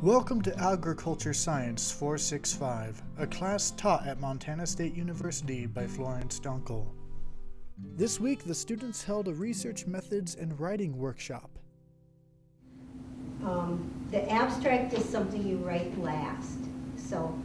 Welcome to Agriculture Science 465, a class taught at Montana State University by Florence Dunkel. This week, the students held a research methods and writing workshop. The abstract is something you write last, so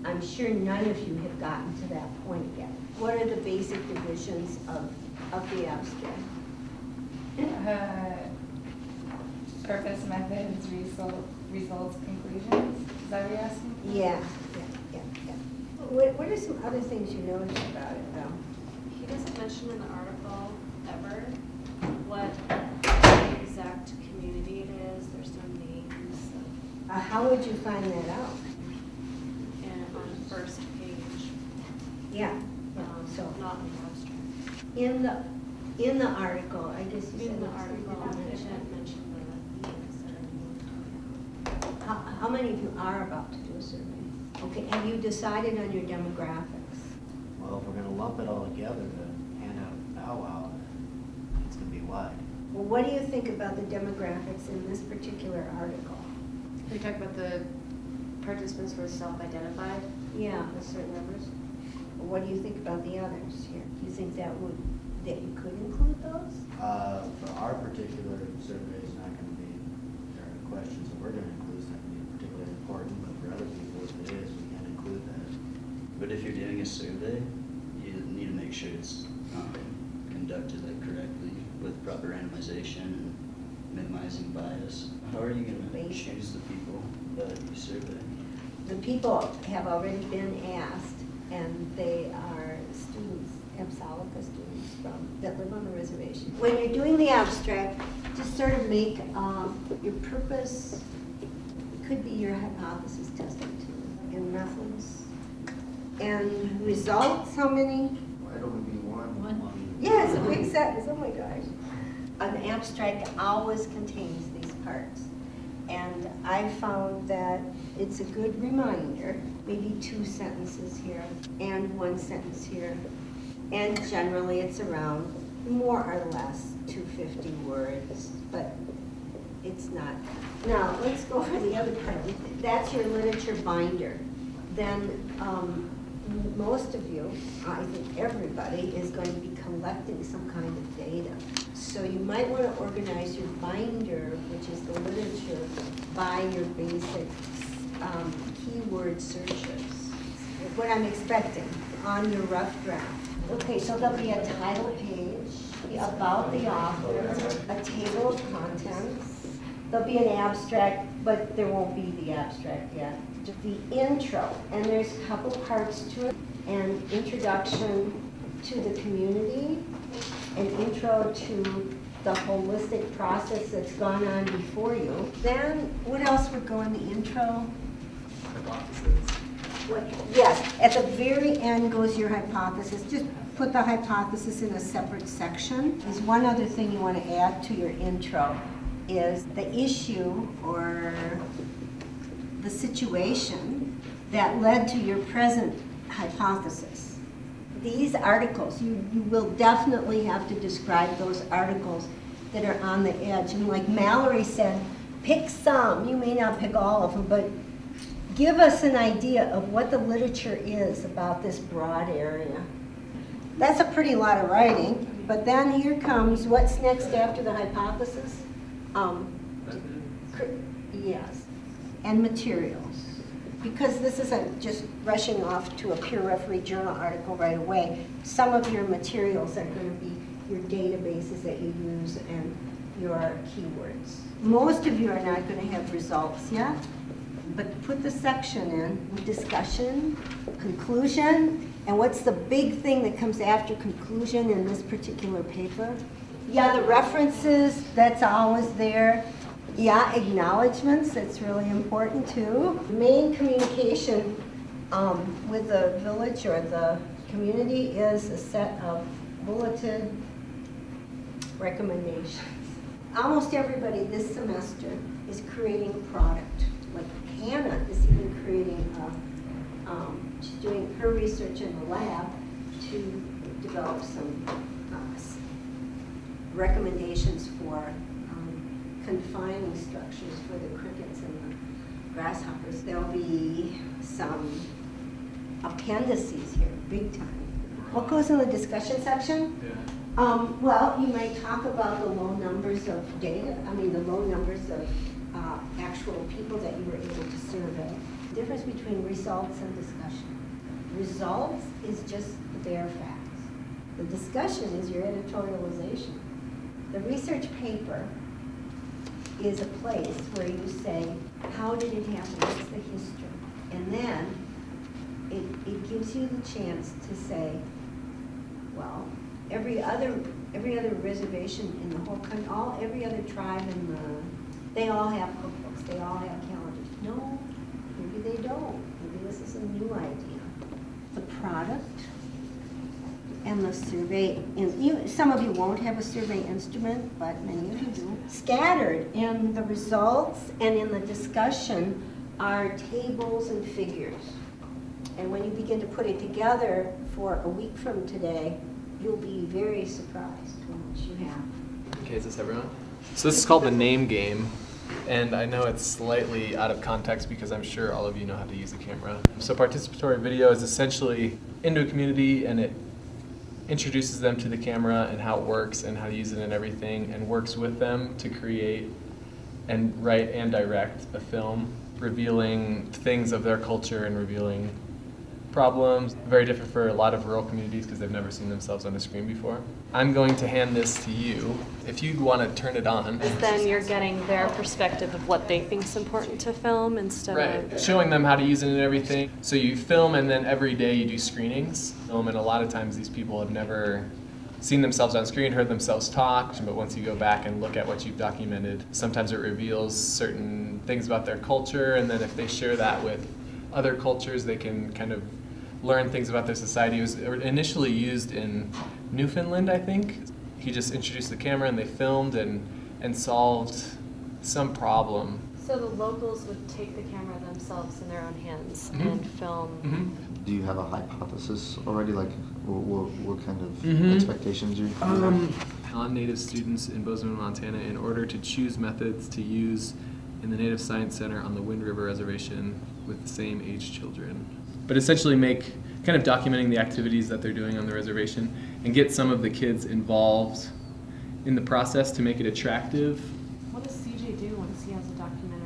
I'm sure none of you have gotten to that point yet. What are the basic divisions of the abstract? Purpose, methods, results, conclusions. Is that what you're asking? Yeah. What are some other things you noticed about it, though? He doesn't mention in the article ever what the exact community it is. There's no names How would you find that out? and on the first page, Yeah. So not in the abstract. in the article, I guess you said In the it's- article, it didn't mention the names or anything. How many of you are about to do a survey? Okay, have you decided on your demographics? Well, if we're gonna lump it all together to hand out a powwow, it's gonna be wide. Well, what do you think about the demographics in this particular article? Are you talking about the participants who are self-identified Yeah. with certain numbers? What do you think about the others here? Do you think that you could include those? For our particular survey, it's not gonna be, there are questions that we're gonna include, it's not gonna be particularly important, but for other people, if it is, we can include that. But if you're doing a survey, you need to make sure it's conducted correctly with proper randomization and minimizing bias. How are you going to choose the people that you survey? The people have already been asked, and they are students, Absolica students that live on the reservation. When you're doing the abstract, just sort of make your purpose, could be your hypothesis testing too, and methods. And results, how many? Why don't we be one? Yes, a big sentence, oh my gosh. An abstract always contains these parts. And I found that it's a good reminder, maybe 2 sentences here and 1 sentence here. And generally it's around more or less 250 words, but it's not. Now, let's go for the other part. That's your literature binder. Then most of you, I think everybody, is going to be collecting some kind of data. So you might want to organize your binder, which is the literature, by your basic keyword searches. What I'm expecting on your rough draft. Okay, so there'll be a title page, about the author, a table of contents. There'll be an abstract, but there won't be the abstract yet. The intro, and there's a couple parts to it, an introduction to the community, an intro to the holistic process that's gone on before you. Then, what else would go in the intro? Yes, at the very end goes your hypothesis. Just put the hypothesis in a separate section. There's one other thing you want to add to your intro is the issue or the situation that led to your present hypothesis. These articles, you will definitely have to describe those articles that are on the edge. And like Mallory said, pick some. You may not pick all of them, but give us an idea of what the literature is about this broad area. That's a pretty lot of writing, but then here comes what's next after the hypothesis? Yes, and materials. Because this isn't just rushing off to a peer-refereed journal article right away. Some of your materials are going to be your databases that you use and your keywords. Most of you are not going to have results yet, but put the section in, discussion, conclusion, and what's the big thing that comes after conclusion in this particular paper? Yeah, the references, that's always there. Yeah, acknowledgments, that's really important too. Main communication with the village or the community is a set of bulleted recommendations. Almost everybody this semester is creating a product. Like Hannah is even creating she's doing her research in the lab to develop some recommendations for confining structures for the crickets and the grasshoppers. There'll be some appendices here, big time. What goes in the discussion section? Well, you might talk about the low numbers of data, the low numbers of actual people that you were able to survey. The difference between results and discussion. Results is just the bare facts. The discussion is your editorialization. The research paper is a place where you say, how did it happen? What's the history? And then it gives you the chance to say, well, every other reservation in the whole country, every other tribe they all have cookbooks, they all have calendars. No, maybe they don't. Maybe this is a new idea. The product and the survey, and some of you won't have a survey instrument, but many of you do. Scattered in the results and in the discussion are tables and figures. And when you begin to put it together for a week from today, you'll be very surprised how much you have. Okay, is this everyone? So this is called the name game, and I know it's slightly out of context because I'm sure all of you know how to use a camera. So participatory video is essentially into a community, and it introduces them to the camera and how it works and how to use it and everything, and works with them to create and write and direct a film revealing things of their culture and revealing problems. Very different for a lot of rural communities because they've never seen themselves on a screen before. I'm going to hand this to you. If you want to turn it on. Then you're getting their perspective of what they think is important to film instead Right, showing them how to use it and everything. So you film, and then every day you do screenings. And a lot of times these people have never seen themselves on screen, heard themselves talk, but once you go back and look at what you've documented, sometimes it reveals certain things about their culture, and then if they share that with other cultures, they can kind of learn things about their society. It was initially used in Newfoundland, I think. He just introduced the camera and they filmed and solved some problem. So the locals would take the camera themselves in their own hands Mm-hmm. and film. Mm-hmm. Do you have a hypothesis already? Like, what kind of expectations you have? Non-native students in Bozeman, Montana, in order to choose methods to use in the Native Science Center on the Wind River Reservation with the same age children. But essentially kind of documenting the activities that they're doing on the reservation and get some of the kids involved in the process to make it attractive. What does CJ do once he has a documentary?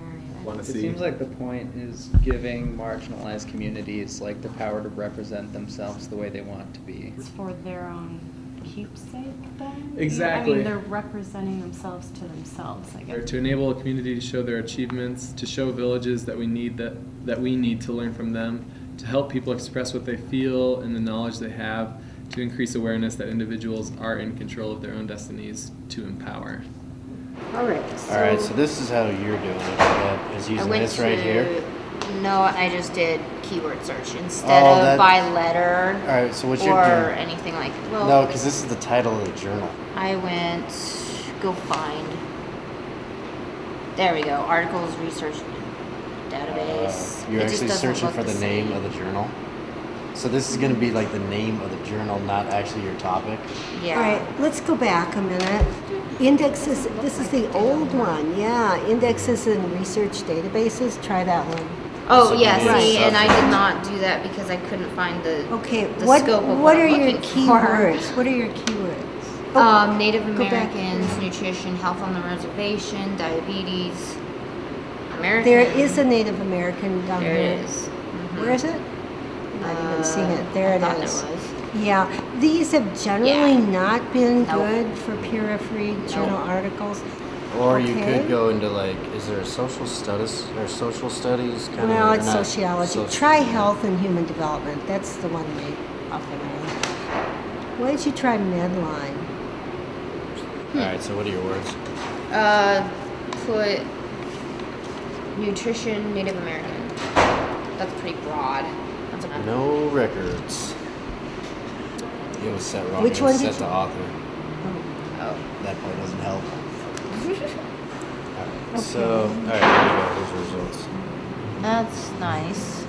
Want to It see. seems like the point is giving marginalized communities like the power to represent themselves the way they want to be. It's for their own keepsake then? Exactly. I mean, they're representing themselves to themselves, I Or guess. to enable a community to show their achievements, to show villages that we need to learn from them, to help people express what they feel and the knowledge they have, to increase awareness that individuals are in control of their own destinies, to empower. All right. All right, so this is how you're doing it. That is using this right here. No, I just did keyword search instead Oh, of by letter All right, so what or you're doing? anything like. No, because this is the title of the journal. I went go find. There we go. Articles, research, database. You're It just actually doesn't searching look for the name of the journal. So this is going to be like the name of the journal, not actually your topic. Yeah. All right, let's go back a minute. Indexes, this is the old one, yeah. Indexes and research databases, try that one. Oh So yeah, you need see, and I something. did not do that because I couldn't find the Okay, the what scope of what I'm are your looking for. keywords? What are your keywords? Native go back. Americans, nutrition, health on the reservation, diabetes, American. There is a Native American down There here. it is. Mhm. Where is it? Not even seeing it. There I it thought is. There was. Yeah, these have generally Yeah. not been Nope. good for peer-reviewed journal articles. Or you Okay. could go into like, is there a social studies kind of? Well, it's sociology. Try health and human development. That's the one way off the rail. Why don't you try Medline? All right, so what are your words? Put nutrition, Native American. That's pretty broad. That's enough. No records. It was set wrong. Which It was one did set you- to author. Oh. That part doesn't help. Alright, so, alright, here you go. Here's the results. That's nice.